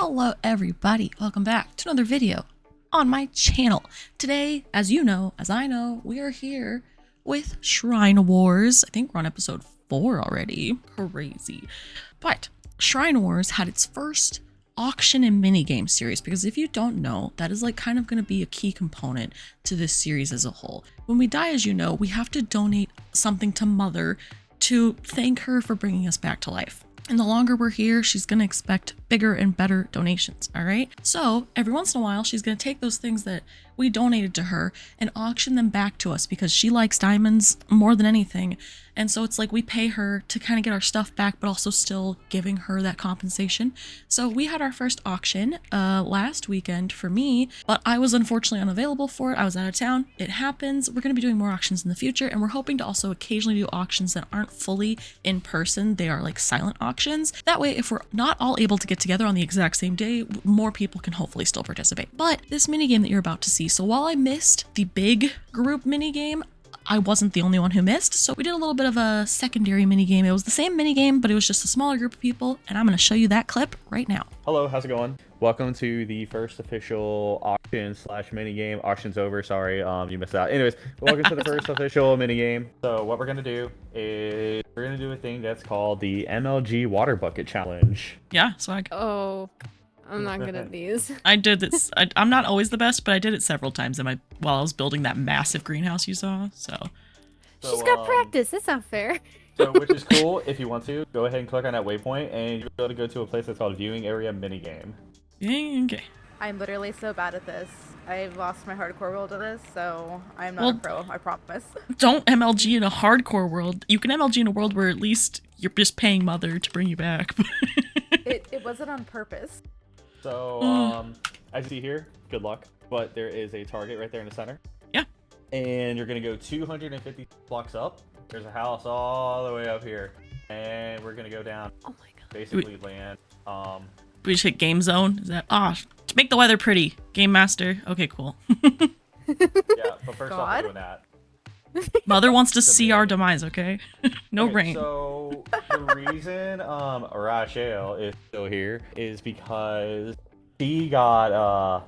Hello everybody, welcome back to another video on my channel. Today, as you know, as I know, we are here with Shrine Wars. I think we're on episode 4 already. Crazy. But Shrine Wars had its first auction and minigame series, because if you don't know, that is like kind of going to be a key component to this series as a whole. When we die, as you know, we have to donate something to Mother to thank her for bringing us back to life. And the longer we're here, she's going to expect bigger and better donations, all right? So every once in a while, she's going to take those things that we donated to her and auction them back to us because she likes diamonds more than anything. And so it's like we pay her to kind of get our stuff back, but also still giving her that compensation. So we had our first auction last weekend for me, but I was unfortunately unavailable for it. I was out of town. It happens. We're going to be doing more auctions in the future, and we're hoping to also occasionally do auctions that aren't fully in person. They are like silent auctions. That way, if we're not all able to get together on the exact same day, more people can hopefully still participate. But this minigame that you're about to see, so while I missed the big group minigame, I wasn't the only one who missed, so we did a little bit of a secondary minigame. It was the same minigame, but it was just a smaller group of people, and I'm going to show you that clip right now. Hello, how's it going? Welcome to the first official auction slash minigame. Auction's over, sorry, you missed out. Anyways, welcome to the first official minigame. So what we're going to do is we're going to do a thing that's called the MLG Water Bucket Challenge. Yeah, swag. Oh, I'm not good at these. I did this. I'm not always the best, but I did it several times while I was building that massive greenhouse you saw. So she's got practice. That's not fair. So, which is cool. If you want to, go ahead and click on that waypoint, and you'll be able to go to a place that's called Viewing Area Minigame. Okay. I'm literally so bad at this. I've lost my hardcore world to this, so I'm not a pro, I promise. Don't MLG in a hardcore world. You can MLG in a world where at least you're just paying Mother to bring you back. It wasn't on purpose. So, as you see here, good luck. But there is a target right there in the center. Yeah. And you're going to go 250 blocks up. There's a house all the way up here. And we're going to go down. Oh my god. Basically land. We just hit game zone. Is that to make the weather pretty? Game master. Okay, cool. Yeah, but first off, we're doing that. Mother wants to see our demise, okay? No Okay, rain. So the reason Rochelle is still here is because she got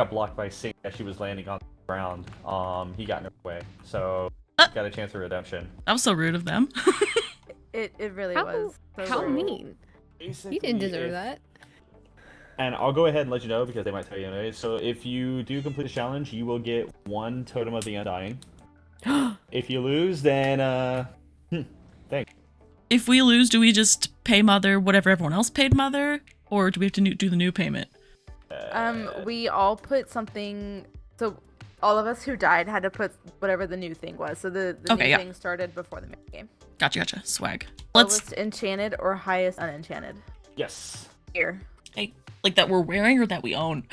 blocked by Sync as she was landing on the ground. He got in her way, so got a chance of redemption. That was so rude of them. It really was. So How rude. mean? You didn't deserve that. And I'll go ahead and let you know because they might tell you anyway. So if you do complete the challenge, you will get 1 Totem of the Undying. If you lose, then thanks. If we lose, do we just pay Mother whatever everyone else paid Mother, or do we have to do the new payment? We all put something. So all of us who died had to put whatever the new thing was. So the new thing started before the main game. Gotcha. Swag. Lowest enchanted or highest unenchanted. Yes. Here. Hey, like that we're wearing or that we own?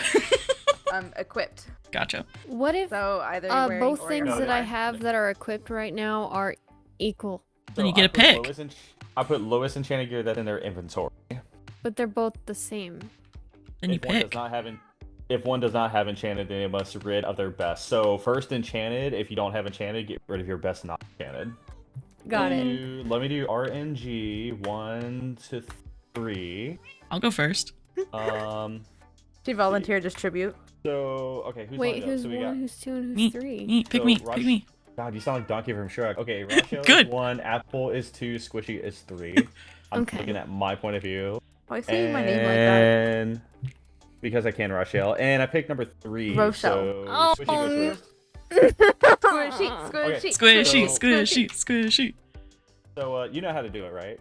Equipped. Gotcha. What if So either you're wearing both or things you're that I not. have that are equipped right now are equal? Then you get a pick. I put lowest enchanted gear that's in their inventory. But they're both the same. Then you If one pick. if one does not have enchanted, then they must rid of their best. So first enchanted, if you don't have enchanted, get rid of your best not enchanted. Got it. Let me do RNG 1 to 3. I'll go first. She volunteered as tribute. So okay, who's Wait, lined up? who's So we 1, got... who's 2, and who's Me. 3? Pick So me. Rush- Pick me. God, you sound like Donkey from Shrek. Okay, Rochelle Good. is 1, Apple is 2, Squishy is 3. I'm Okay. looking at my point of view. Why say my name like that? And because I can, Rochelle. And I picked number 3. Rochelle. So Oh, Squishy goes no. first. Squishy, Okay. squishy. Squishy. So you know how to do it, right?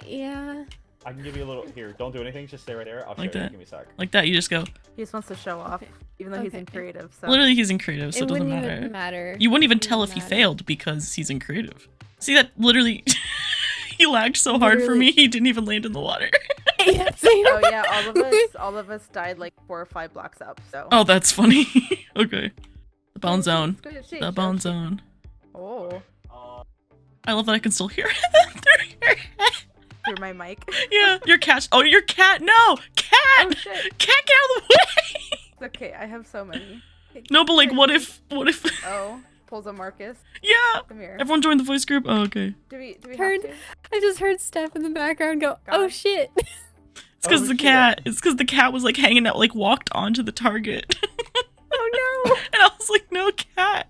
Yeah. I can give you a little here. Don't do anything. Just stay right there. I'll show Like you. that. Give me a sec. Like that, you just go. He just wants to show off, even though he's in Okay. creative. So Literally, he's in creative, so it doesn't wouldn't matter. even matter. You wouldn't even It tell if wouldn't he matter. failed because he's in creative. See that? Literally, he lagged so hard for Literally. me, he didn't even land in the water. Yeah, same. Oh yeah, all of us died like 4 or 5 blocks up. So. Oh, that's funny. Okay. The bone zone. Squishy, The bone squishy. zone. Oh, I love that I can still hear it through your head. through my mic. Yeah, your cat. Oh, your cat. No, cat. Oh shit. Cat, get out of the way. It's okay, I have so many. No, but like, what if? Oh, pulls a Marcus. Yeah. Come here. Everyone joined the voice group. Oh, okay. Do we Heard- have to? I just heard Steph in the background go, God. oh shit. It's because Oh, the shit. cat. It's because the cat was like hanging out, like walked onto the target. Oh no! And I was like, no cat.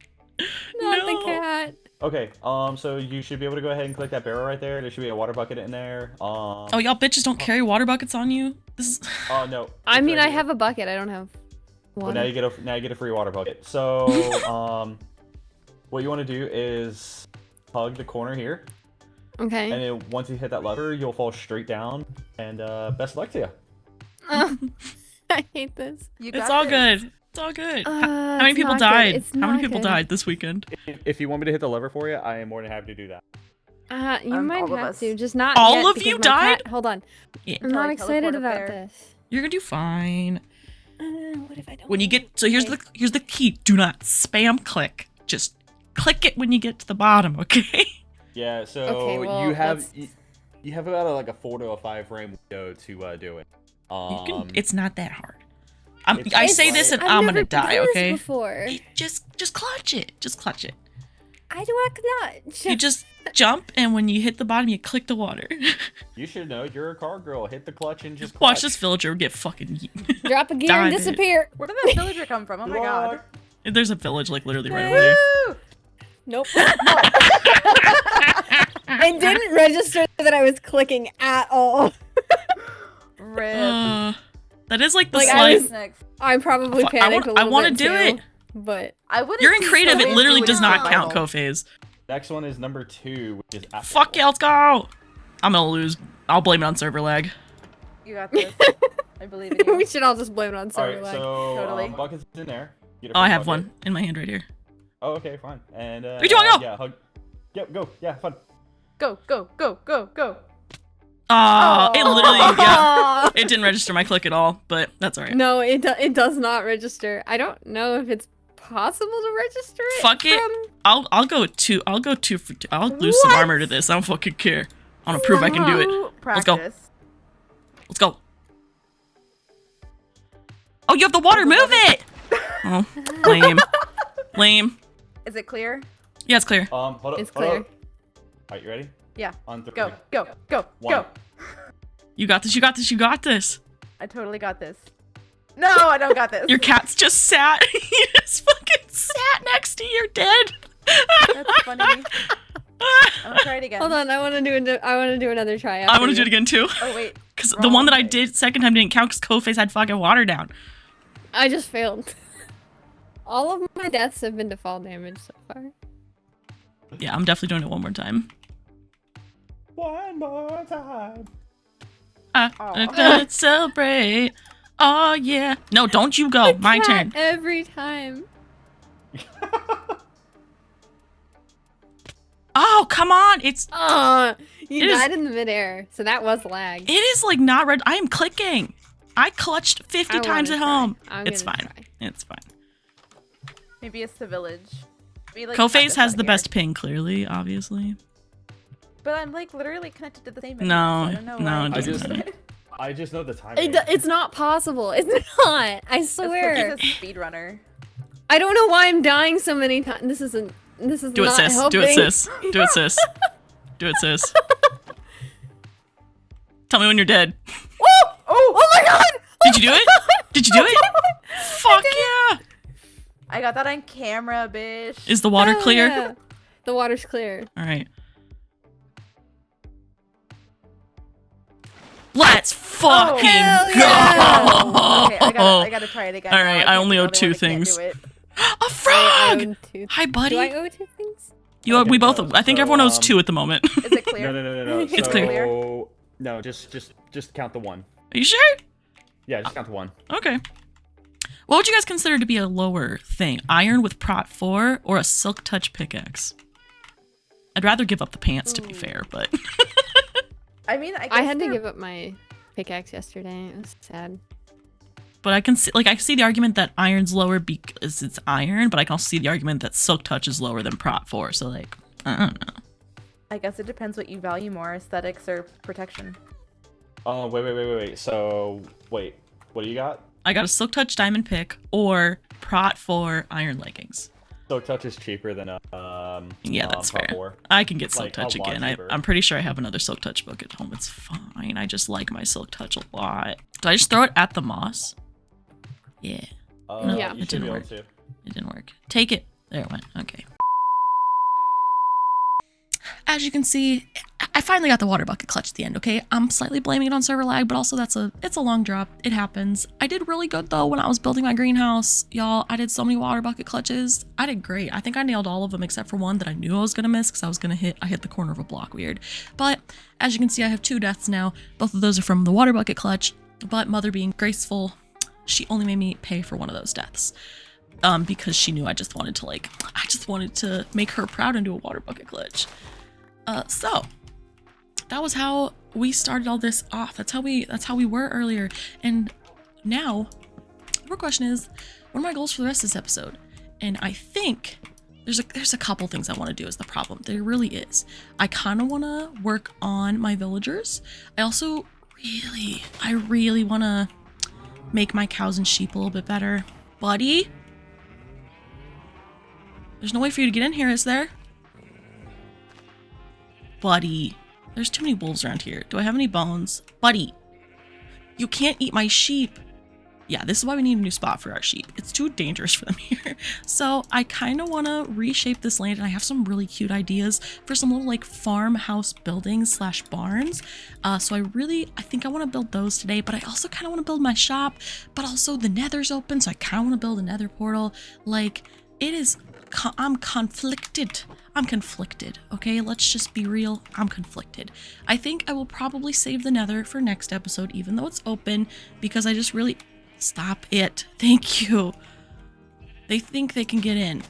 Not No. the cat. Okay, so you should be able to go ahead and click that barrel right there. There should be a water bucket in there. Oh, y'all bitches don't carry water buckets on you. This is. Oh no. I it's mean, right I here. have a bucket. I don't have Well, water. now you get a free water bucket. So, what you want to do is hug the corner here, Okay. and then once you hit that lever, you'll fall straight down. And best of luck to you. I hate this. You It's got all this. good. It's all good. How many It's people not good. died? It's How many not people good. died this weekend? If you want me to hit the lever for you, I am more than happy to do that. You might all of have us. to. Just not All yet, of because you my died? cat- hold on. Yeah. I'm not Probably excited teleport up about there. this. You're gonna do fine. What if I don't? When you get here's the key. Do not spam click. Just click it when you get to the bottom, okay? Yeah. So Okay, well, you have that's- you have about like a 4 to a 5 frame window to do it. You can, it's not that hard. I It's say right. this and I've I'm never gonna die, done this okay? Before. Just clutch it. Just clutch it. I do a clutch. You just jump, and when you hit the bottom, you click the water. You should know. You're a car girl. Hit the clutch and just Watch clutch. this villager get fucking. drop a gear Die, and bitch. disappear. Where did that villager come from? Oh my god. There's a village like literally right over there. Woo! Nope. I didn't register that I was clicking at all. Rip. That is like the Like, I slight. was- Next. I probably Fuck, I panicked want- a I little wanna bit do too, it. But I wouldn't. You're in be creative. It surprised literally if does we not were count final. co-phase. Next one is number 2, which is Apple. Fuck yeah, let's go. I'm gonna lose. I'll blame it on server lag. You got this. I believe in you. we should all just blame it on All server right, lag. so Totally. buckets in there. Get a Oh, I free have bucket. one in my hand right here. Oh, okay, fine. And 3, 2, 1, go! Yeah, hug. Yep, go. Yeah, fun. Go, go, go, go, go. It literally, yeah. Aw. It didn't register my click at all, but that's alright. No, it does not register. I don't know if it's possible to register it. Fuck it. from- I'll go 2. I'll go 2 for 2. I'll lose some What? armor to this. I don't fucking care. I want to prove I can do it. Ooh, Let's go. practice. Let's go. Oh, you have the water. Move it. Oh, lame. Lame. Is it clear? Yeah, it's clear. Hold up. It's hold clear. up. All right, you ready? Yeah. On 3. Go, go, go, One. go. You got this. You got this. You got this. I totally got this. No, I don't got this. Your cat's just sat. He just fucking sat next to you. You're dead. That's funny. I'm gonna try it again. Hold on, I want to do another try. I want to do it again too. Oh wait. Because the one that I Wrong. did second time didn't count because Coface had fucking water down. I just failed. All of my deaths have been to fall damage so far. Yeah, I'm definitely doing it one more time. One more time. Let's celebrate. Oh yeah. No, don't you go. My turn. Every time. Oh, come on. It's You It is- died in the midair, so that was lag. it is like not red. I am clicking. I clutched 50 I times wanna at try. home. I'm It's gonna fine. try. It's fine. Maybe it's the village. We, like, Coface got this has out the here. best ping, clearly, obviously. But I'm like literally connected to the same. No, I don't know no, why. it I doesn't just, matter. I just know the timing. It's not possible. It's not. I swear. It's a speedrunner. I don't know why I'm dying so many times. This is Do it, not sis. helping. Do it, sis. Do it, sis. Do it, sis. Tell me when you're dead. Oh my god! Did you do it? Did you do it? Fuck yeah! I got that on camera, bitch. Is the water Hell clear? yeah. The water's clear. All right. Let's fucking hell go! yeah. Okay, I gotta try it again. All now. right, I I can't only be the owe only 2 one that can't things. do it. A I frog! own 2. Hi, buddy. Do I owe 2 things? You Okay, we both. no, I think so, everyone owes 2 at the moment. Is it clear? No. It's so, clear. No, just count the 1. Are you sure? Yeah, just count the 1. Okay. What would you guys consider to be a lower thing? Iron with Prot 4 or a Silk Touch pickaxe? I'd rather give up the pants, to be fair, but I mean, I, guess I had to they're- give up my pickaxe yesterday. It was sad. but I can see I see the argument that iron's lower because it's iron, but I can also see the argument that Silk Touch is lower than Prot 4. So like, I don't know. I guess it depends what you value more, aesthetics or protection. Oh, wait. So, wait. What do you got? I got a Silk Touch diamond pick or Prot 4 iron leggings. So touch is cheaper than Yeah, that's fair. Part 4. I can get Silk Like, Touch a lot again. cheaper. I'm pretty sure I have another Silk Touch book at home. It's fine. I just like my Silk Touch a lot. Do I just throw it at the moss? Yeah. No, Yeah. You it should didn't be able work. to. It didn't work. Take it. There it went. Okay. As you can see, I finally got the water bucket clutch at the end, okay? I'm slightly blaming it on server lag, but also it's a long drop. It happens. I did really good though when I was building my greenhouse. Y'all, I did so many water bucket clutches. I did great. I think I nailed all of them except for one that I knew I was gonna miss because I hit the corner of a block weird. But as you can see, I have 2 deaths now. Both of those are from the water bucket clutch, but Mother being graceful, she only made me pay for one of those deaths. Because she knew I just wanted to make her proud and do a water bucket clutch. So that was how we started all this off. That's how we were earlier. And now the real question is, what are my goals for the rest of this episode? And I think there's a couple things I want to do is the problem. There really is. I kind of want to work on my villagers. I also really want to make my cows and sheep a little bit better. Buddy? There's no way for you to get in here, is there? Buddy. There's too many wolves around here. Do I have any bones? Buddy. You can't eat my sheep. Yeah, this is why we need a new spot for our sheep. It's too dangerous for them here. So I kind of want to reshape this land, and I have some really cute ideas for some little like farmhouse buildings slash barns. So I think I want to build those today, but I also kind of want to build my shop, but also the nether's open. So I kind of want to build a nether portal. Like it is, I'm conflicted. Okay, let's just be real. I'm conflicted. I think I will probably save the nether for next episode, even though it's open, because I just really... Stop it. Thank you. They think they can get in.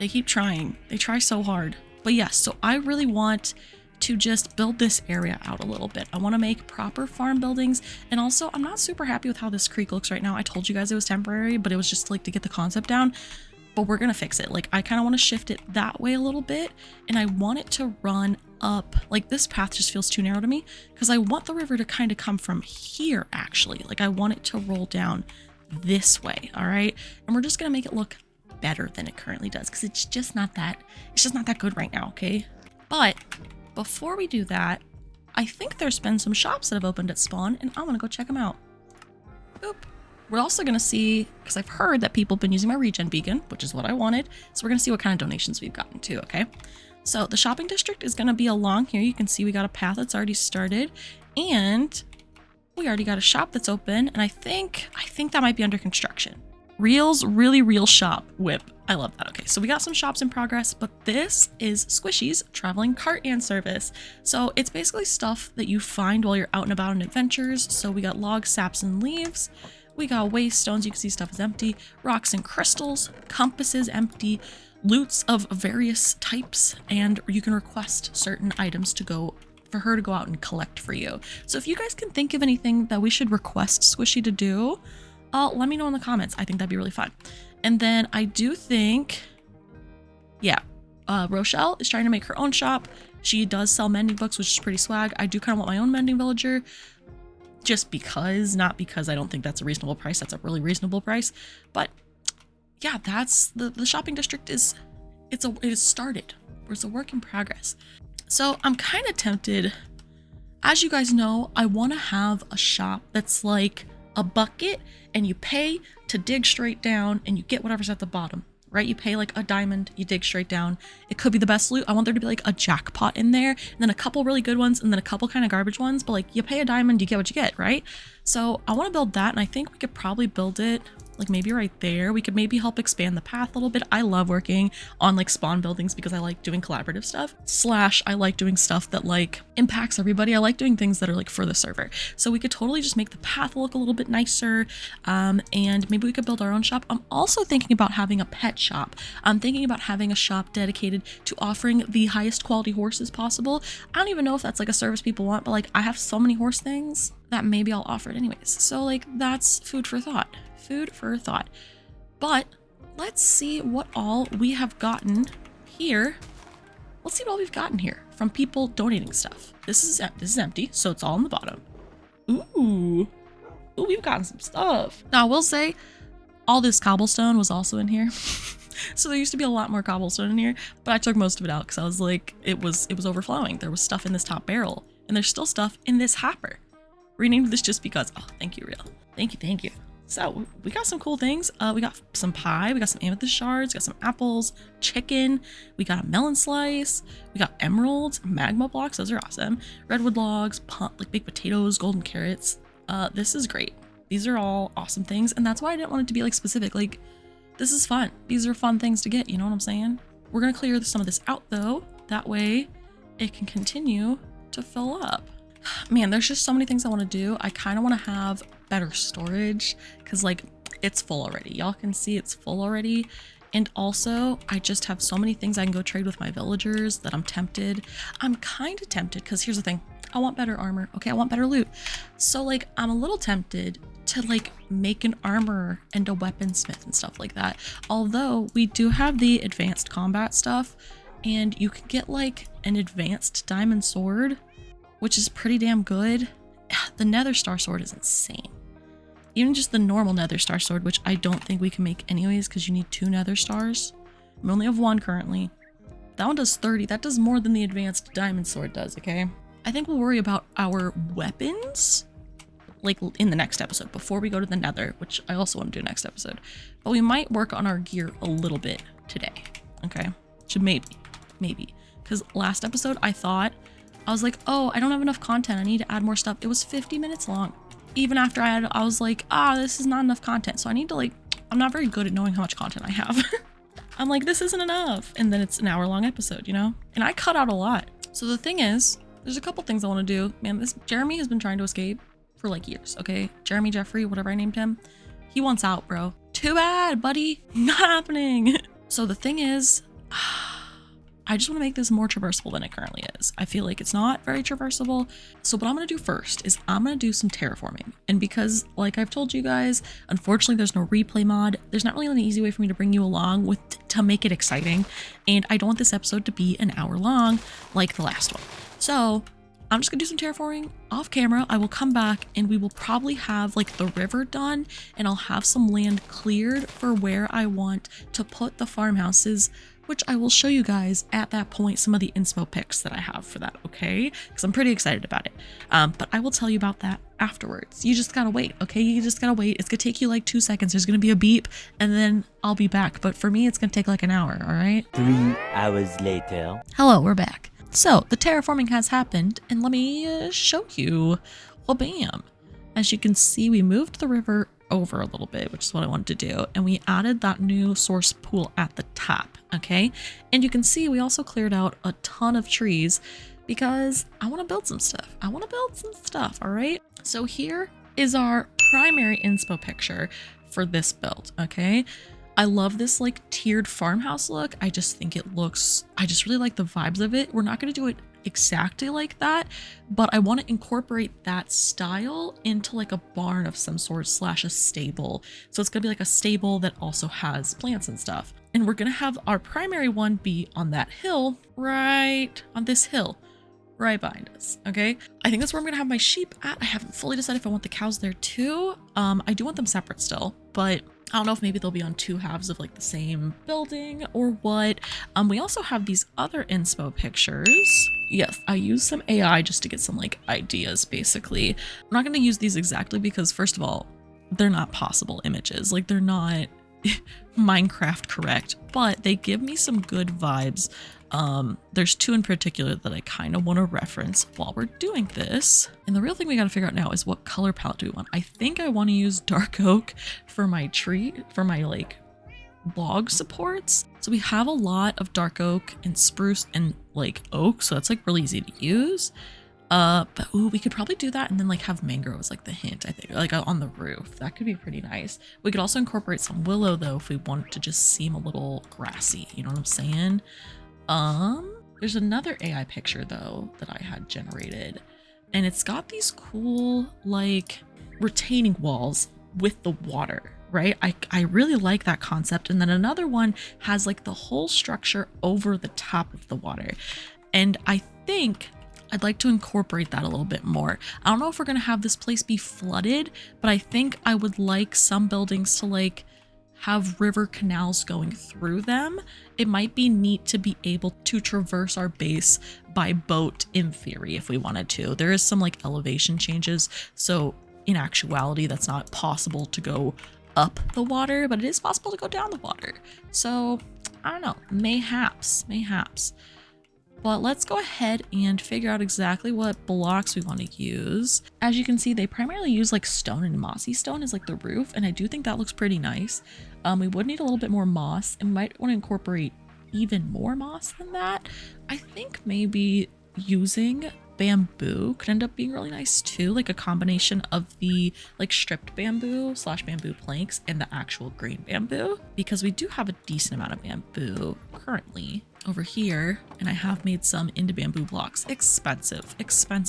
They keep trying. They try so hard. But yes, so I really want to just build this area out a little bit. I want to make proper farm buildings. And also, I'm not super happy with how this creek looks right now. I told you guys it was temporary, but it was just like to get the concept down. But we're going to fix it. Like, I kind of want to shift it that way a little bit. And I want it to run up. Like, this path just feels too narrow to me because I want the river to kind of come from here, actually. Like, I want it to roll down this way, all right? And we're just going to make it look better than it currently does because it's just not that good right now, okay? But before we do that, I think there's been some shops that have opened at spawn, and I'm going to go check them out. Boop. We're also going to see, because I've heard that people have been using my regen beacon, which is what I wanted. So we're going to see what kind of donations we've gotten too, okay? So the shopping district is going to be along here. You can see we got a path that's already started, and we already got a shop that's open, and I think that might be under construction. Reel's really real shop whip. I love that. Okay, so we got some shops in progress, but this is Squishy's traveling cart and service. So it's basically stuff that you find while you're out and about on adventures. So we got logs, saps, and leaves. We got waste stones, you can see stuff is empty, rocks and crystals, compasses empty, loots of various types, and you can request certain items for her to go out and collect for you. So if you guys can think of anything that we should request Squishy to do, let me know in the comments. I think that'd be really fun. And then I do think, yeah, Rochelle is trying to make her own shop. She does sell mending books, which is pretty swag. I do kind of want my own mending villager. Just because, not because I don't think that's a reasonable price. That's a really reasonable price. But yeah, that's the shopping district it is started. It's a work in progress. So I'm kind of tempted. As you guys know, I want to have a shop that's like a bucket and you pay to dig straight down and you get whatever's at the bottom, right? You pay like a diamond, you dig straight down. It could be the best loot. I want there to be like a jackpot in there, and then a couple really good ones, and then a couple kind of garbage ones, but like you pay a diamond, you get what you get, right? So I want to build that, and I think we could probably build it like maybe right there. We could maybe help expand the path a little bit. I love working on like spawn buildings because I like doing collaborative stuff, / I like doing stuff that like impacts everybody. I like doing things that are like for the server. So we could totally just make the path look a little bit nicer, and maybe we could build our own shop. I'm also thinking about having a pet shop. I'm thinking about having a shop dedicated to offering the highest quality horses possible. I don't even know if that's like a service people want, but like I have so many horse things that maybe I'll offer it anyways. So like that's food for thought. But let's see what all we have gotten here. Let's see what all we've gotten here from people donating stuff. This is empty, so it's all on the bottom. Ooh, we've gotten some stuff. Now I will say All this cobblestone was also in here. So there used to be a lot more cobblestone in here, but I took most of it out because I was like, it was overflowing. There was stuff in this top barrel, and there's still stuff in this hopper. Renamed this just because. Oh, thank you, Real. Thank you. So we got some cool things. We got some pie, we got some amethyst shards, got some apples, chicken, we got a melon slice, we got emeralds, magma blocks, those are awesome, redwood logs, like baked potatoes, golden carrots. This is great. These are all awesome things, and that's why I didn't want it to be like specific. Like, this is fun. These are fun things to get, you know what I'm saying? We're gonna clear some of this out though, that way it can continue to fill up. Man, there's just so many things I want to do. I kind of want to have better storage because like it's full already. Y'all can see it's full already. And also I just have so many things I can go trade with my villagers that I'm tempted. I'm kind of tempted because here's the thing. I want better armor. Okay, I want better loot. So like I'm a little tempted to like make an armor and a weaponsmith and stuff like that. Although we do have the advanced combat stuff and you can get like an advanced diamond sword, which is pretty damn good. The nether star sword is insane. Even just the normal nether star sword, which I don't think we can make anyways because you need 2 nether stars. We only have 1 currently. That one does 30. That does more than the advanced diamond sword does, okay? I think we'll worry about our weapons like in the next episode before we go to the nether, which I also want to do next episode. But we might work on our gear a little bit today, okay? So maybe. Because last episode I was like, oh, I don't have enough content. I need to add more stuff. It was 50 minutes long. Even after I was like, this is not enough content. So I need to like, I'm not very good at knowing how much content I have. I'm like, this isn't enough. And then it's an hour-long episode, you know? And I cut out a lot. So the thing is, there's a couple things I want to do. Man, Jeremy has been trying to escape for like years, okay? Jeremy Jeffrey, whatever I named him. He wants out, bro. Too bad, buddy. Not happening. So the thing is, I just want to make this more traversable than it currently is. I feel like it's not very traversable. So what I'm going to do first is I'm going to do some terraforming. And because like I've told you guys, unfortunately there's no replay mod. There's not really an easy way for me to bring you along to make it exciting. And I don't want this episode to be an hour long like the last one. So I'm just gonna do some terraforming off camera. I will come back and we will probably have like the river done and I'll have some land cleared for where I want to put the farmhouses, which I will show you guys at that point some of the inspo pics that I have for that, okay? Because I'm pretty excited about it. But I will tell you about that afterwards. You just gotta wait, okay? You just gotta wait. It's gonna take you like 2 seconds. There's gonna be a beep and then I'll be back. But for me, it's gonna take like an hour, all right? 3 hours later. Hello, we're back. So the terraforming has happened and let me show you. Well, bam. As you can see, we moved the river over a little bit, which is what I wanted to do. And we added that new source pool at the top, okay? And you can see we also cleared out a ton of trees because I want to build some stuff. All right? So here is our primary inspo picture for this build, okay? I love this like tiered farmhouse look. I just think it looks, I just really like the vibes of it. We're not going to do it exactly like that, but I want to incorporate that style into like a barn of some sort / a stable. So it's going to be like a stable that also has plants and stuff. And we're going to have our primary one be on that hill, right on this hill, right behind us, okay? I think that's where I'm going to have my sheep at. I haven't fully decided if I want the cows there too. I do want them separate still, but I don't know if maybe they'll be on 2 halves of like the same building or what. We also have these other inspo pictures. Yes, I used some AI just to get some like ideas basically. I'm not going to use these exactly because first of all, they're not possible images. Like they're not Minecraft correct, but they give me some good vibes. There's 2 in particular that I kind of want to reference while we're doing this. And the real thing we got to figure out now is what color palette do we want? I think I want to use dark oak for my tree, for my like log supports. So we have a lot of dark oak and spruce and like oak. So that's like really easy to use. But ooh, we could probably do that and then like have mangrove as like the hint, I think, like on the roof. That could be pretty nice. We could also incorporate some willow though if we want it to just seem a little grassy, you know what I'm saying? There's another AI picture though that I had generated and it's got these cool like retaining walls with the water, right? I really like that concept. And then another one has like the whole structure over the top of the water. And I think I'd like to incorporate that a little bit more. I don't know if we're going to have this place be flooded, but I think I would like some buildings to like have river canals going through them, it might be neat to be able to traverse our base by boat in theory if we wanted to. There is some like elevation changes, so in actuality that's not possible to go up the water, but it is possible to go down the water. So I don't know, mayhaps. But let's go ahead and figure out exactly what blocks we want to use. As you can see, they primarily use like stone and mossy stone as like the roof, and I do think that looks pretty nice. We would need a little bit more moss and might want to incorporate even more moss than that. I think maybe using bamboo could end up being really nice too, like a combination of the like stripped bamboo / bamboo planks and the actual green bamboo, because we do have a decent amount of bamboo currently over here, and I have made some into bamboo blocks. Expensive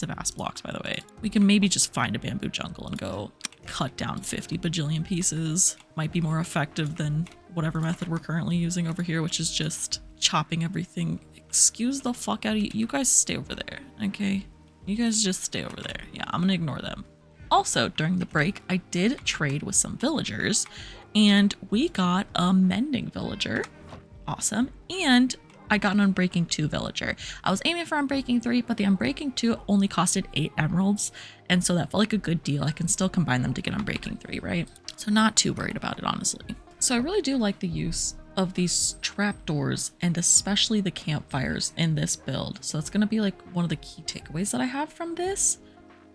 ass blocks, by the way. We can maybe just find a bamboo jungle and go cut down 50 bajillion pieces. Might be more effective than whatever method we're currently using over here, which is just chopping everything. Excuse the fuck out of you. You guys stay over there, okay? You guys just stay over there. Yeah, I'm gonna ignore them. Also, during the break, I did trade with some villagers, and we got a mending villager. Awesome. And I got an Unbreaking 2 villager. I was aiming for Unbreaking 3, but the Unbreaking 2 only costed 8 emeralds, and so that felt like a good deal. I can still combine them to get Unbreaking 3, right? So not too worried about it, honestly. So I really do like the use of these trapdoors and especially the campfires in this build. So that's gonna be like one of the key takeaways that I have from this.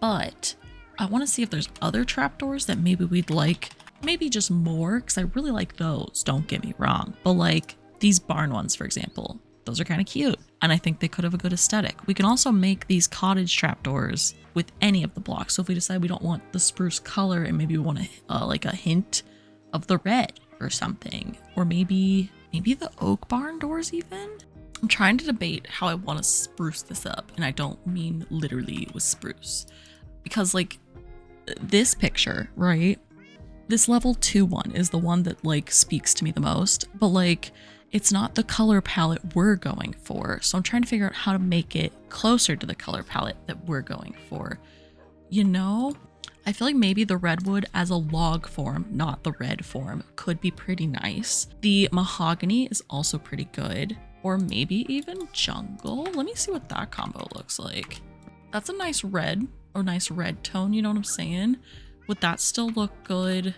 But I want to see if there's other trapdoors that maybe we'd like, maybe just more, because I really like those, don't get me wrong. But like these barn ones, for example, those are kind of cute, and I think they could have a good aesthetic. We can also make these cottage trapdoors with any of the blocks. So if we decide we don't want the spruce color and maybe we want like a hint of the red or something, or maybe the oak barn doors even. I'm trying to debate how I want to spruce this up, and I don't mean literally with spruce, because like this picture, right? This level 2 one is the one that like speaks to me the most, but like it's not the color palette we're going for. So I'm trying to figure out how to make it closer to the color palette that we're going for. You know, I feel like maybe the redwood as a log form, not the red form, could be pretty nice. The mahogany is also pretty good, or maybe even jungle. Let me see what that combo looks like. That's a nice red, or nice red tone, you know what I'm saying? Would that still look good?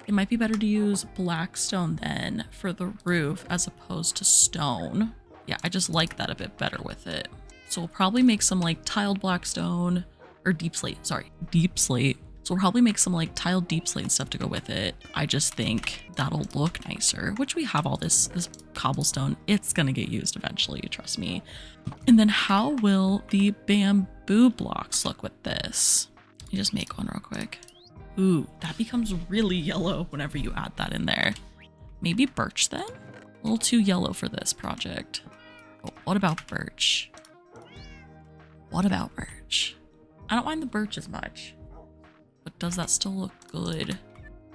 It might be better to use black stone then for the roof as opposed to stone. Yeah, I just like that a bit better with it. So we'll probably make some like tiled black stone, or deep slate, sorry, deep slate. So we'll probably make some like tiled deep slate and stuff to go with it. I just think that'll look nicer, which we have all this cobblestone. It's gonna get used eventually, trust me. And then how will the bamboo blocks look with this? Let me just make one real quick. Ooh, that becomes really yellow whenever you add that in there. Maybe birch then? A little too yellow for this project. Oh, what about birch? What about birch? I don't mind the birch as much, but does that still look good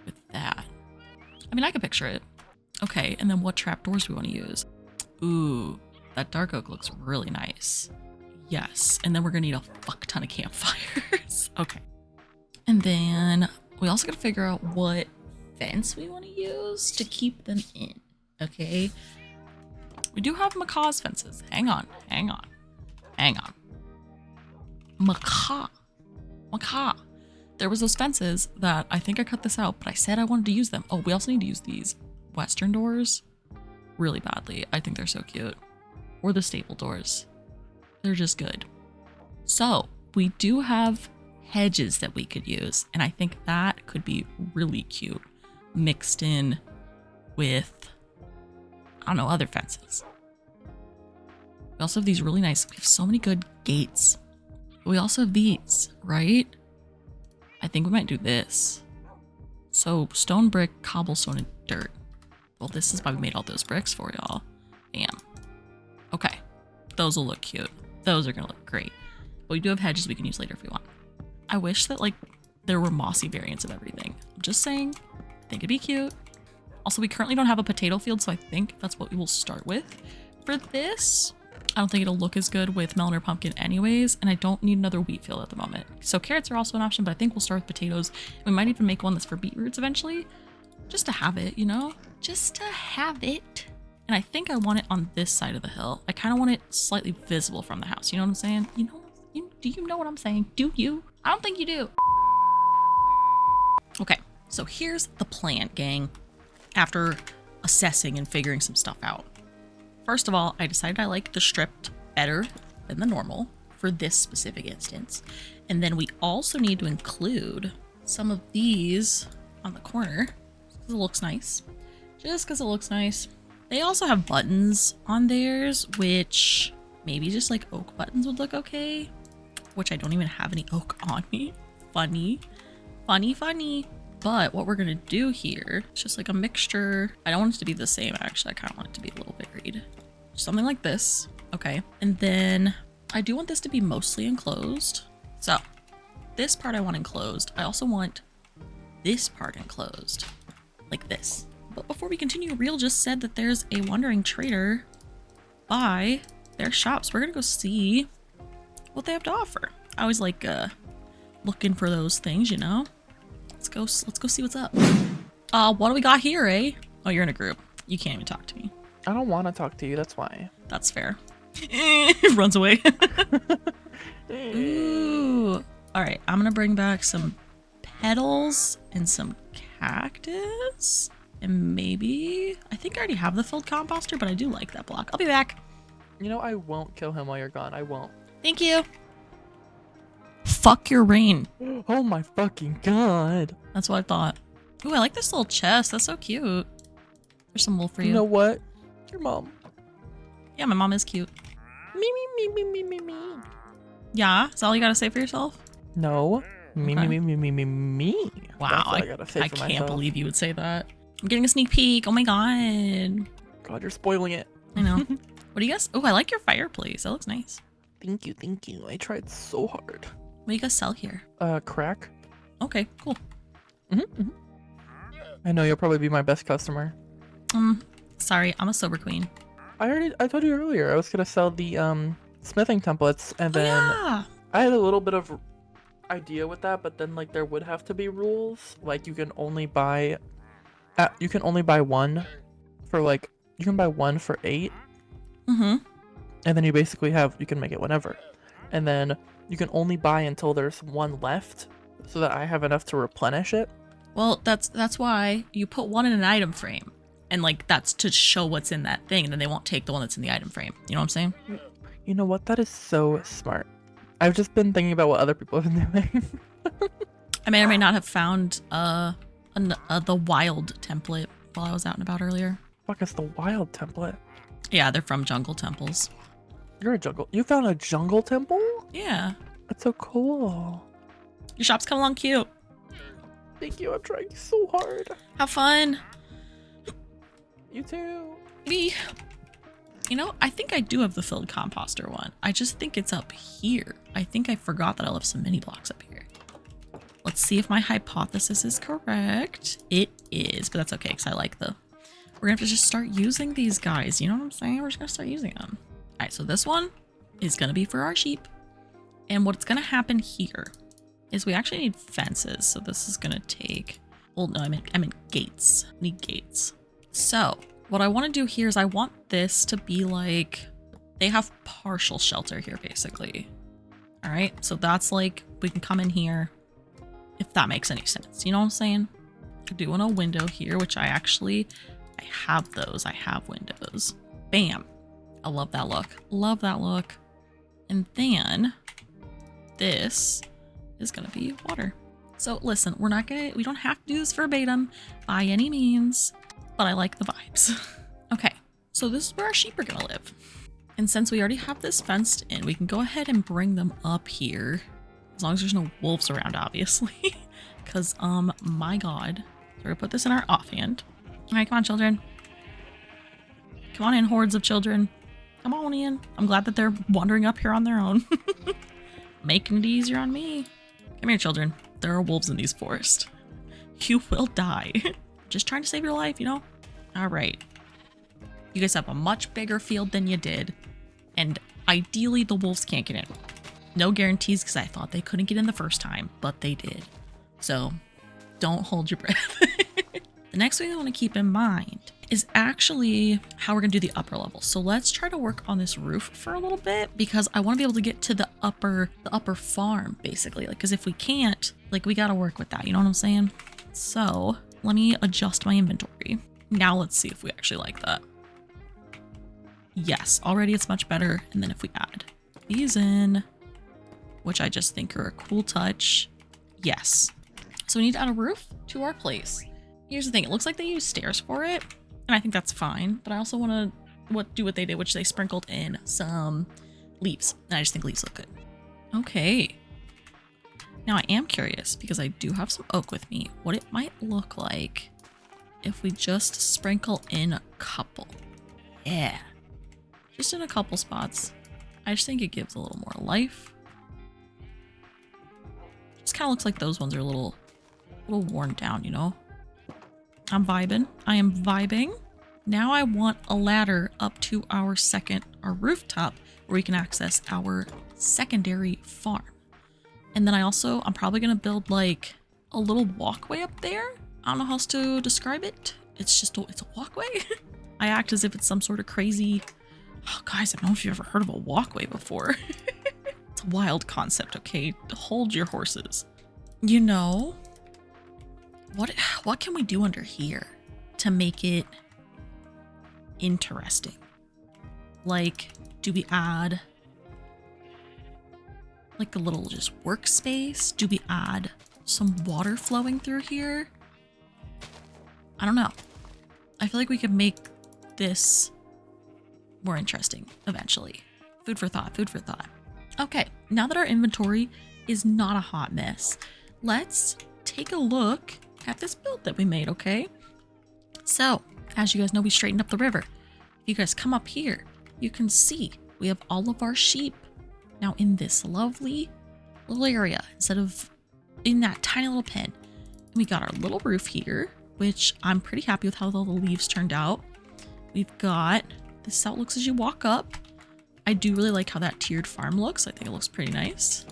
with that? I mean, I can picture it. Okay, and then what trapdoors do we want to use? Ooh, that dark oak looks really nice. Yes, and then we're gonna need a fuck ton of campfires. Okay. And then we also gotta figure out what fence we want to use to keep them in, okay? We do have macaw's fences. Hang on. Macaw. There was those fences that I think I cut this out, but I said I wanted to use them. Oh, we also need to use these western doors really badly. I think they're so cute. Or the stable doors. They're just good. So we do have hedges that we could use, and I think that could be really cute mixed in with, I don't know, other fences. We also have these really nice, we have so many good gates. We also have these, right? I think we might do this. So stone, brick, cobblestone, and dirt. Well, this is why we made all those bricks for y'all. Bam. Okay, those will look cute. Those are gonna look great. But we do have hedges we can use later if we want. I wish that like there were mossy variants of everything. I'm just saying, I think it'd be cute. Also, we currently don't have a potato field, so I think that's what we will start with. For this, I don't think it'll look as good with melon or pumpkin anyways, and I don't need another wheat field at the moment. So carrots are also an option, but I think we'll start with potatoes. We might even make one that's for beetroots eventually. just to have it, you know? Just to have it. And I think I want it on this side of the hill. I kind of want it slightly visible from the house. You know what I'm saying? You know, do you know what I'm saying? Do you? I don't think you do. Okay, so here's the plan, gang. After assessing and figuring some stuff out. First of all, I decided I like the stripped better than the normal for this specific instance. And then we also need to include some of these on the corner because it looks nice. Just because it looks nice. They also have buttons on theirs, which maybe just like oak buttons would look okay, which I don't even have any oak on me. Funny. But what we're gonna do here is just like a mixture. I don't want it to be the same, actually. I kind of want it to be a little varied. Something like this. Okay. And then I do want this to be mostly enclosed. So this part I want enclosed. I also want this part enclosed like this. But before we continue, Real just said that there's a wandering trader by their shops. We're gonna go see what they have to offer. I always like looking for those things, you know? Let's go see what's up. What do we got here, eh? Oh, you're in a group. You can't even talk to me. I don't want to talk to you, that's why. That's fair. Runs away. Ooh. All right, I'm gonna bring back some petals and some cactus. And maybe, I think I already have the filled composter, but I do like that block. I'll be back. You know, I won't kill him while you're gone. I won't. Thank you. Fuck your rain. Oh my fucking god. That's what I thought. Ooh, I like this little chest. That's so cute. There's some wool for you. You know what? Your mom. Yeah, my mom is cute. Me. Yeah? Is that all you gotta say for yourself? No. Okay. Me. Wow, That's what I gotta say I for can't myself. believe you would say that. I'm getting a sneak peek. Oh my god. God, you're spoiling it. I know. What do you guys? Oh, I like your fireplace. That looks nice. Thank you. I tried so hard. What do you guys sell here? Crack. Okay, cool. I know you'll probably be my best customer. Sorry, I'm a sober queen. I told you earlier I was gonna sell the smithing templates, and then Yeah. I had a little bit of idea with that, but then like there would have to be rules, like you can only buy one for like, you can buy one for 8, Mm-hmm. and then you basically you can make it whenever, and then you can only buy until there's one left, so that I have enough to replenish it. Well, that's why you put one in an item frame, and like that's to show what's in that thing, and then they won't take the one that's in the item frame. You know what I'm saying? You know what? That is so smart. I've just been thinking about what other people have been doing. I may or may not have found the wild template while I was out and about earlier. Fuck, it's the wild template. Yeah, they're from jungle temples. You're a jungle. You found a jungle temple? Yeah. That's so cool. Your shop's coming along cute. Thank you. I'm trying so hard. Have fun. You too. Me. You know, I think I do have the filled composter one. I just think it's up here. I think I forgot that I left some mini blocks up here. Let's see if my hypothesis is correct. It is, but that's okay because I like we're gonna have to just start using these guys. You know what I'm saying? We're just gonna start using them. All right, so this one is gonna be for our sheep. And what's gonna happen here is we actually need fences. So this is gonna take, well, no, I meant gates. I need gates. So what I want to do here is I want this to be like, they have partial shelter here, basically. All right, so that's like, we can come in here, if that makes any sense. You know what I'm saying? I do want a window here, which I have those. I have windows. Bam. I love that look. Love that look. And then this is gonna be water. So listen, we don't have to do this verbatim by any means, but I like the vibes. Okay, so this is where our sheep are gonna live. And since we already have this fenced in, we can go ahead and bring them up here. As long as there's no wolves around, obviously. Because, my god. So we're gonna put this in our offhand. All right, come on, children. Come on in, hordes of children. Come on in. I'm glad that they're wandering up here on their own. Making it easier on me. Come here, children. There are wolves in these forests. You will die. Just trying to save your life, you know? All right. You guys have a much bigger field than you did. And ideally, the wolves can't get in. No guarantees, because I thought they couldn't get in the first time, but they did. So, don't hold your breath. The next thing I want to keep in mind is actually how we're gonna do the upper level. So let's try to work on this roof for a little bit because I want to be able to get to the upper farm basically. Like, because if we can't, like, we got to work with that. You know what I'm saying? So let me adjust my inventory. Now let's see if we actually like that. Yes, already it's much better. And then if we add these in, which I just think are a cool touch. Yes. So we need to add a roof to our place. Here's the thing. It looks like they use stairs for it. And I think that's fine. But I also want to do what they did, which they sprinkled in some leaves. And I just think leaves look good. Okay. Now I am curious because I do have some oak with me. What it might look like if we just sprinkle in a couple. Yeah. Just in a couple spots. I just think it gives a little more life. Just kind of looks like those ones are a little worn down, you know? I'm vibing. I am vibing. Now I want a ladder up to our rooftop where we can access our secondary farm. And then I'm probably going to build like a little walkway up there. I don't know how else to describe it. It's just it's a walkway. I act as if it's some sort of crazy... Oh, guys, I don't know if you've ever heard of a walkway before. It's a wild concept, okay? Hold your horses. You know, what can we do under here to make it interesting? Like, do we add like a little just workspace? Do we add some water flowing through here? I don't know. I feel like we could make this more interesting eventually. Food for thought, food for thought. Okay, now that our inventory is not a hot mess, let's take a look at this build that we made, okay? So, as you guys know, we straightened up the river. If you guys come up here, you can see we have all of our sheep now in this lovely little area instead of in that tiny little pen. And we got our little roof here, which I'm pretty happy with how all the leaves turned out. We've got this is how it looks as you walk up. I do really like how that tiered farm looks. I think it looks pretty nice.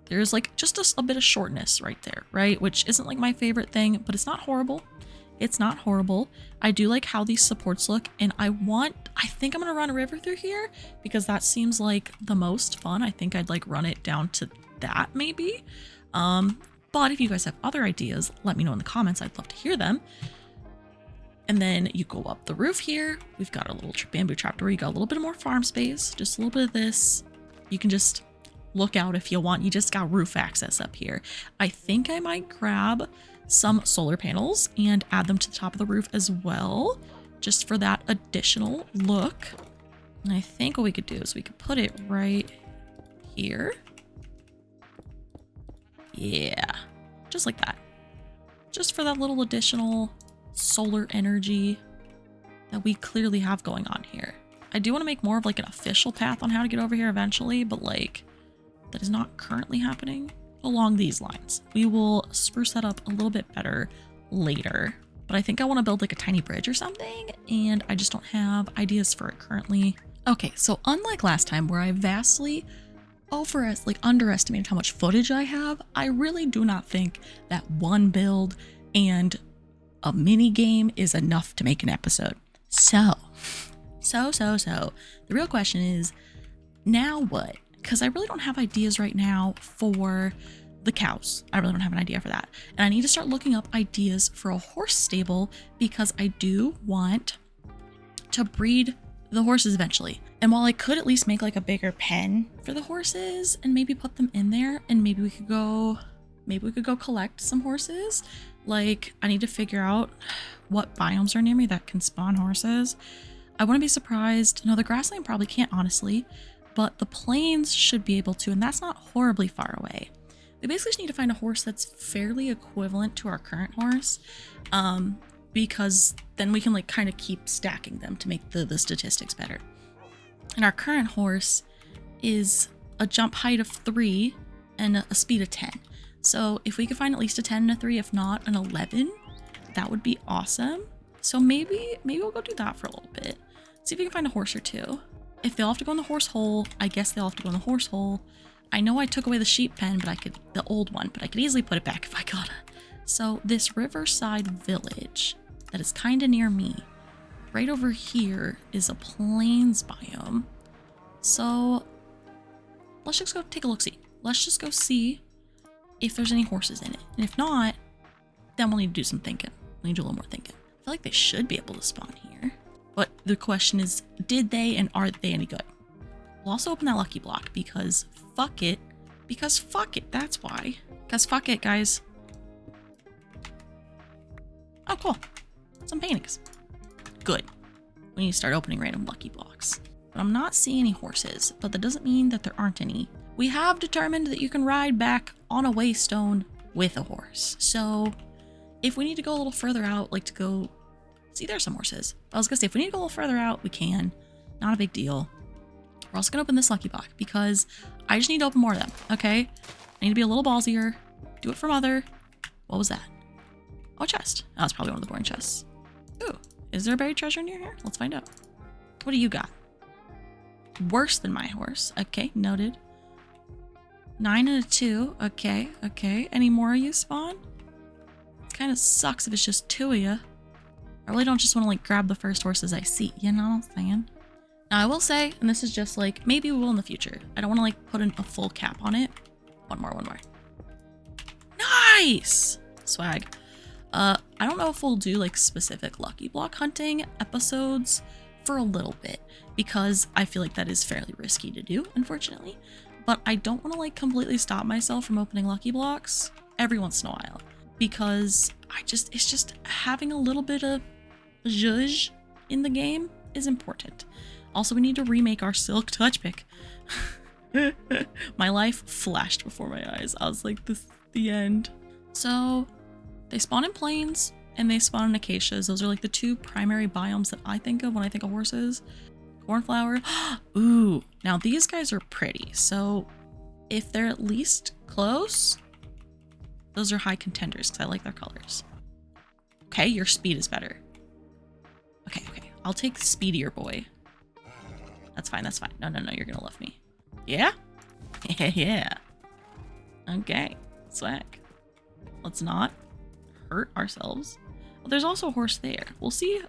There's like just a bit of shortness right there, right? Which isn't like my favorite thing, but it's not horrible. It's not horrible. I do like how these supports look, and I think I'm gonna run a river through here because that seems like the most fun. I think I'd like run it down to that maybe. But if you guys have other ideas, let me know in the comments. I'd love to hear them. And then you go up the roof here. We've got our little bamboo trapdoor. You got a little bit more farm space, just a little bit of this. You can just look out if you want. You just got roof access up here. I think I might grab some solar panels and add them to the top of the roof as well, just for that additional look. And I think what we could do is we could put it right here. Yeah, just like that. Just for that little additional solar energy that we clearly have going on here. I do want to make more of like an official path on how to get over here eventually, but like that is not currently happening along these lines. We will spruce that up a little bit better later, but I think I want to build like a tiny bridge or something, and I just don't have ideas for it currently. Okay, so unlike last time where I vastly underestimated how much footage I have, I really do not think that one build and a mini game is enough to make an episode. So the real question is, now what? Because I really don't have ideas right now for the cows. I really don't have an idea for that. And I need to start looking up ideas for a horse stable because I do want to breed the horses eventually. And while I could at least make like a bigger pen for the horses and maybe put them in there, and maybe we could go collect some horses. Like, I need to figure out what biomes are near me that can spawn horses. I wouldn't be surprised. No, the grassland probably can't, honestly, but the plains should be able to, and that's not horribly far away. We basically just need to find a horse that's fairly equivalent to our current horse, because then we can like kind of keep stacking them to make the statistics better. And our current horse is a jump height of 3 and a speed of 10. So if we could find at least a 10 and a 3, if not an 11, that would be awesome. So maybe we'll go do that for a little bit. See if we can find a horse or two. If they'll have to go in the horse hole, I guess they'll have to go in the horse hole. I know I took away the sheep pen, the old one, but I could easily put it back if I got a So this riverside village that is kind of near me, right over here is a plains biome. So let's just go take a look-see. Let's just go see if there's any horses in it. And if not, then we'll need to do some thinking. We need to do a little more thinking. I feel like they should be able to spawn here. But the question is, did they and are they any good? We'll also open that lucky block because fuck it. Because fuck it, that's why. Because fuck it, guys. Oh, cool. Some paintings. Good. We need to start opening random lucky blocks. But I'm not seeing any horses, but that doesn't mean that there aren't any. We have determined that you can ride back on a waystone with a horse. So if we need to go a little further out, like to go... See, there's some horses. I was gonna say, if we need to go a little further out, we can. Not a big deal. We're also gonna open this lucky block because I just need to open more of them, okay? I need to be a little ballsier. Do it for mother. What was that? Oh, a chest. Oh, that's probably one of the boring chests. Ooh, is there a buried treasure near here? Let's find out. What do you got? Worse than my horse. Okay, noted. 9 and a 2. Okay, okay. Any more of you spawn? It kind of sucks if it's just 2 of you. I really don't just want to like grab the first horses I see. You know what I'm saying? Now I will say, and this is just like, maybe we will in the future. I don't want to like put a full cap on it. One more. Nice! Swag. I don't know if we'll do like specific lucky block hunting episodes for a little bit because I feel like that is fairly risky to do, unfortunately. But I don't want to like completely stop myself from opening lucky blocks every once in a while because it's just having a little bit of zhuzh in the game is important. Also, we need to remake our silk touch pick. My life flashed before my eyes. I was like, this is the end. So they spawn in plains and they spawn in acacias. Those are like the 2 primary biomes that I think of when I think of horses. Cornflower. Ooh, now these guys are pretty. So if they're at least close, those are high contenders because I like their colors. Okay, your speed is better. Okay. I'll take speedier boy. That's fine. No, you're gonna love me. Yeah? Yeah. Okay, swag. Let's not hurt ourselves. Well, there's also a horse there. We'll see.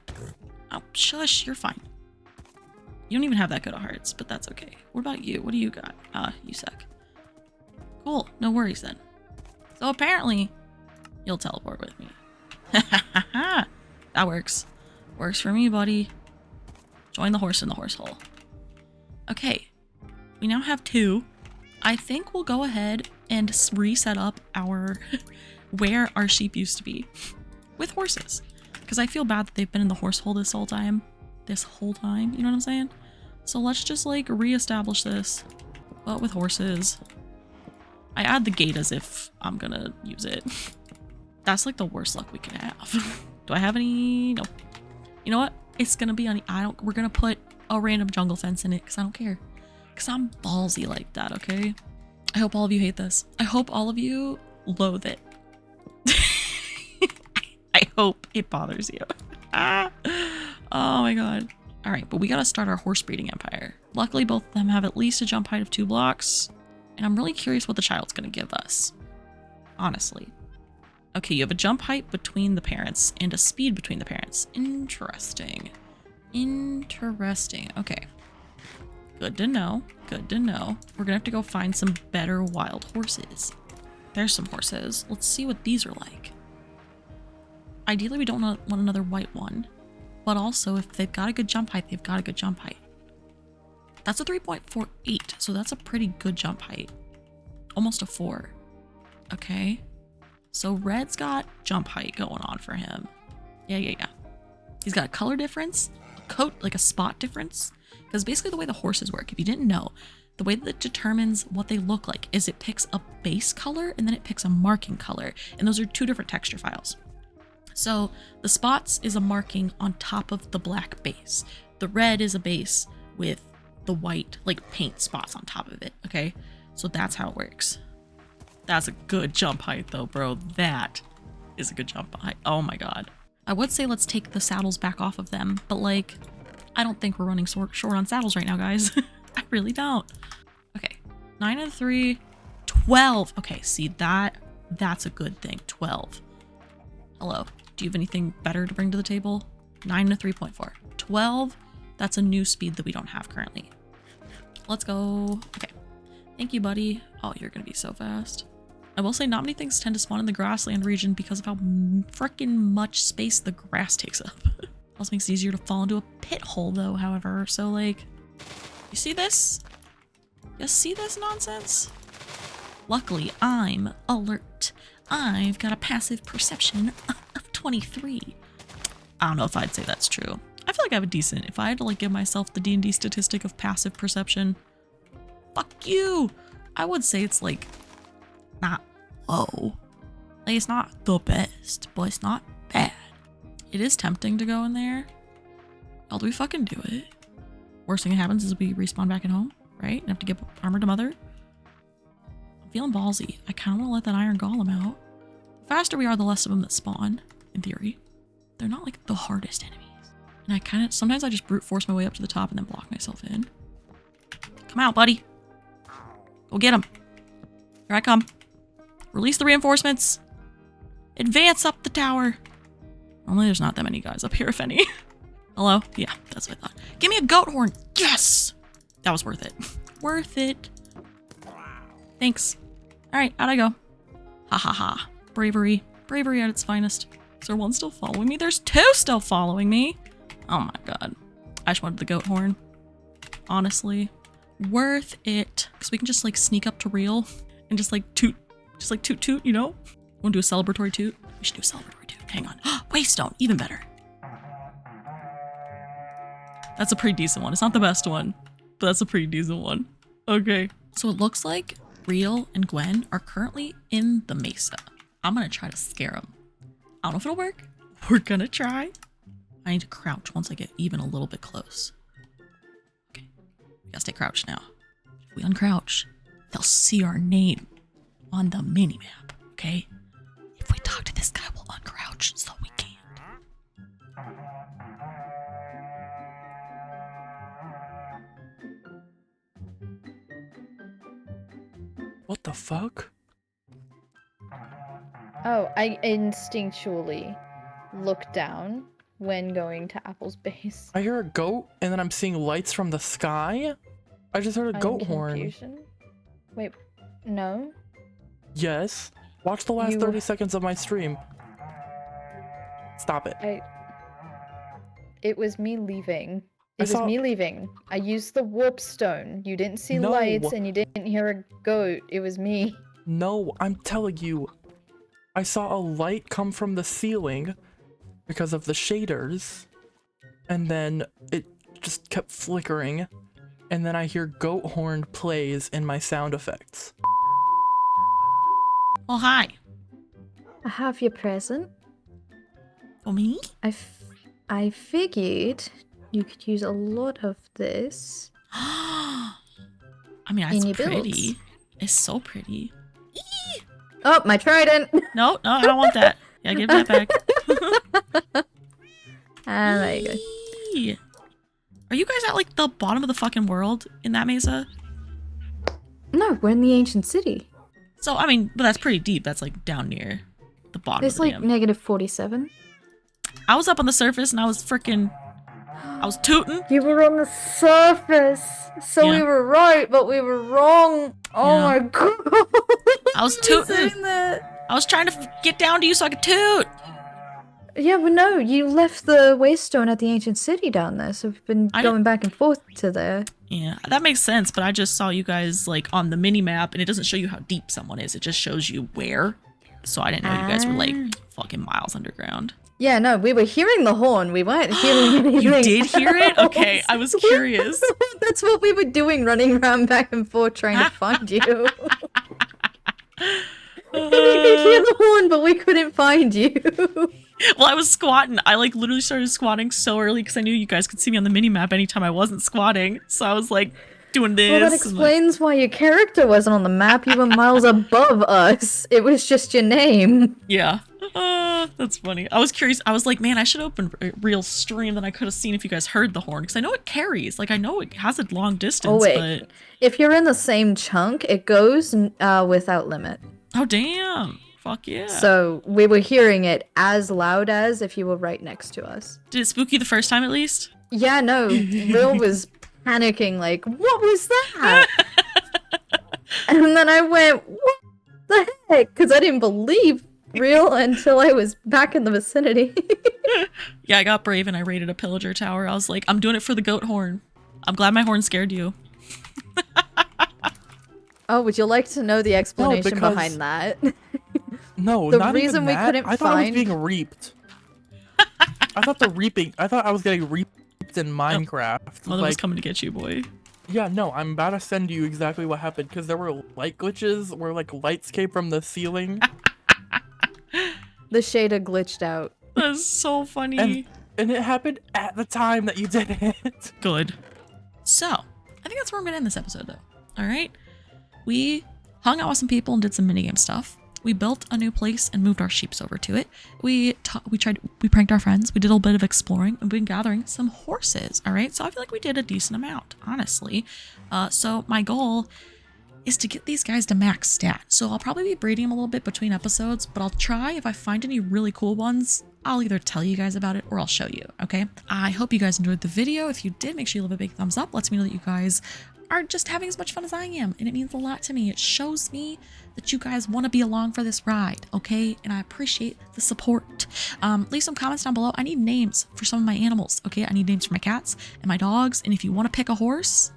Oh, shush, you're fine. You don't even have that good of hearts, but that's okay. What about you? What do you got? You suck. Cool, no worries then. So apparently, you'll teleport with me. That works. Works for me, buddy. Join the horse in the horse hole. Okay, we now have 2. I think we'll go ahead and reset up our where our sheep used to be with horses because I feel bad that they've been in the horse hole this whole time, you know what I'm saying? So let's just like reestablish this, but with horses. I add the gate as if I'm gonna use it. That's like the worst luck we can have. Do I have any? Nope. You know what? It's gonna be on. We're gonna put a random jungle fence in it because I don't care. Because I'm ballsy like that, okay? I hope all of you hate this. I hope all of you loathe it. I hope it bothers you. Oh my god. Alright, but we gotta start our horse breeding empire. Luckily, both of them have at least a jump height of 2 blocks. And I'm really curious what the child's gonna give us. Honestly. Okay, you have a jump height between the parents and a speed between the parents. Interesting. Interesting. Okay. Good to know. Good to know. We're gonna have to go find some better wild horses. There's some horses. Let's see what these are like. Ideally, we don't want another white one. But also, if they've got a good jump height, they've got a good jump height. That's a 3.48, so that's a pretty good jump height. Almost a 4. Okay. So red's got jump height going on for him. Yeah. He's got a color difference, a coat, like a spot difference. Because basically the way the horses work, if you didn't know, the way that it determines what they look like is it picks a base color and then it picks a marking color. And those are 2 different texture files. So the spots is a marking on top of the black base. The red is a base with the white, like paint spots on top of it, okay? So that's how it works. That's a good jump height though, bro. That is a good jump height. Oh my god. I would say let's take the saddles back off of them, but like, I don't think we're running short on saddles right now, guys. I really don't. Okay, 9 and 3, 12. Okay, see that's a good thing. 12. Hello. Do you have anything better to bring to the table? 9 to 3.4. 12. That's a new speed that we don't have currently. Let's go. Okay. Thank you, buddy. Oh, you're gonna be so fast. I will say not many things tend to spawn in the grassland region because of how freaking much space the grass takes up. Also makes it easier to fall into a pit hole though, however. So like, you see this? You see this nonsense? Luckily, I'm alert. I've got a passive perception of 23. I don't know if I'd say that's true. I feel like I have a decent, if I had to like give myself the D&D statistic of passive perception, fuck you. I would say it's like not low. Like it's not the best, but it's not bad. It is tempting to go in there. How do we fucking do it? Worst thing that happens is we respawn back at home, right? And have to get armor to mother. I'm feeling ballsy. I kind of want to let that iron golem out. The faster we are, the less of them that spawn, in theory. They're not like the hardest enemies. And I kind of, sometimes I just brute force my way up to the top and then block myself in. Come out, buddy. Go get him. Here I come. Release the reinforcements. Advance up the tower. Normally there's not that many guys up here, if any. Hello? Yeah, that's what I thought. Give me a goat horn. Yes! That was worth it. Worth it. Thanks. Alright, out I go. Ha ha ha. Bravery. Bravery at its finest. Is there one still following me? There's two still following me. Oh my god. I just wanted the goat horn. Honestly. Worth it. Because we can just like sneak up to Real and just like toot. Just like toot toot, you know? Wanna do a celebratory toot? We should do a celebratory toot. Hang on. Waystone, even better. That's a pretty decent one. It's not the best one, but that's a pretty decent one. Okay. So it looks like Real and Gwen are currently in the mesa. I'm gonna try to scare them. I don't know if it'll work. We're gonna try. I need to crouch once I get even a little bit close. Okay. We gotta stay crouched now. If we uncrouch, they'll see our name on the minimap, okay? If we talk to this guy, we'll uncrouch so we can't. What the fuck? Oh, I instinctually look down when going to Apple's base. I hear a goat, and then I'm seeing lights from the sky? I just heard a goat horn. Confusion? Wait, no? Yes. Watch the last 30 seconds of my stream. Stop it. It was me leaving. It was me leaving. I used the warp stone. You didn't see lights and you didn't hear a goat. It was me. No, I'm telling you. I saw a light come from the ceiling because of the shaders. And then it just kept flickering. And then I hear goat horn plays in my sound effects. Oh, hi. I have your present. For me? I figured you could use a lot of this. I mean, it's pretty. It's so pretty. Eee! Oh, my trident! No, I don't want that. Yeah, give that back. There you go. Eee! Are you guys at like the bottom of the fucking world in that mesa? No, we're in the ancient city. So, I mean, but that's pretty deep. That's like down near the bottom It's of the like dam. negative 47. I was up on the surface and I was tooting. You were on the surface, so Yeah. we were right, but we were wrong. Oh Yeah. my god. I was tooting. I was trying to get down to you so I could toot. Yeah, but no, you left the waystone at the ancient city down there, so we've been going back and forth to there. Yeah, that makes sense, but I just saw you guys like on the mini map and it doesn't show you how deep someone is. It just shows you where. So I didn't know you guys were like fucking miles underground. Yeah, no, we were hearing the horn. We weren't hearing anything. You did hear it? Okay, I was curious. That's what we were doing, running around back and forth trying to find you. We could hear the horn, but we couldn't find you. Well, I was squatting. I like literally started squatting so early because I knew you guys could see me on the mini map anytime I wasn't squatting. So I was like doing this. Well, that explains why your character wasn't on the map. You were miles above us. It was just your name. Yeah. That's funny. I was curious. I was like, man, I should open a real stream that I could have seen if you guys heard the horn because I know it carries. Like I know it has a long distance. Oh wait, but... if you're in the same chunk, it goes without limit. Oh damn. Fuck yeah. So we were hearing it as loud as if you were right next to us. Did it spook you the first time at least? Yeah, no. Real was panicking like, what was that? And then I went, what the heck? Because I didn't believe Real until I was back in the vicinity. Yeah, I got brave and I raided a pillager tower. I was like, I'm doing it for the goat horn. I'm glad my horn scared you. Oh, would you like to know the explanation because- behind that? No, The not reason even we that. couldn't I thought I was find- being reaped. I thought I was getting reaped in Minecraft. Mother was coming to get you, boy. Yeah, no, I'm about to send you exactly what happened because there were light glitches where like lights came from the ceiling. The shader glitched out. That's so funny. And it happened at the time that you did it. Good. So, I think that's where I'm going to end this episode, though. All right? We hung out with some people and did some minigame stuff. We built a new place and moved our sheeps over to it. We pranked our friends. We did a little bit of exploring and we've been gathering some horses. All right? So I feel like we did a decent amount, honestly. So my goal is to get these guys to max stat. So I'll probably be breeding them a little bit between episodes, but I'll try. If I find any really cool ones, I'll either tell you guys about it or I'll show you, okay? I hope you guys enjoyed the video. If you did, make sure you leave a big thumbs up. Lets me know that you guys are just having as much fun as I am, and it means a lot to me. It shows me that you guys want to be along for this ride, okay? And I appreciate the support. Leave some comments down below. I need names for some of my animals, okay? I need names for my cats and my dogs, and if you want to pick a horse,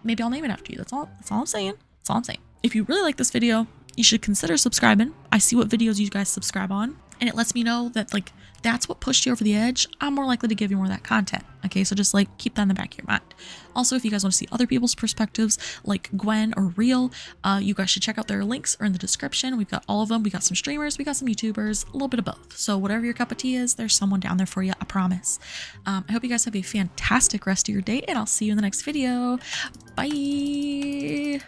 maybe I'll name it after you. That's all I'm saying. That's all I'm saying. If you really like this video, you should consider subscribing. I see what videos you guys subscribe on, and it lets me know that, like, that's what pushed you over the edge. I'm more likely to give you more of that content. Okay, so just like keep that in the back of your mind. Also, if you guys want to see other people's perspectives, like Gwen or Real, you guys should check out their links are in the description. We've got all of them. We got some streamers, we got some YouTubers, a little bit of both. So whatever your cup of tea is, there's someone down there for you, I promise. I hope you guys have a fantastic rest of your day, and I'll see you in the next video. Bye.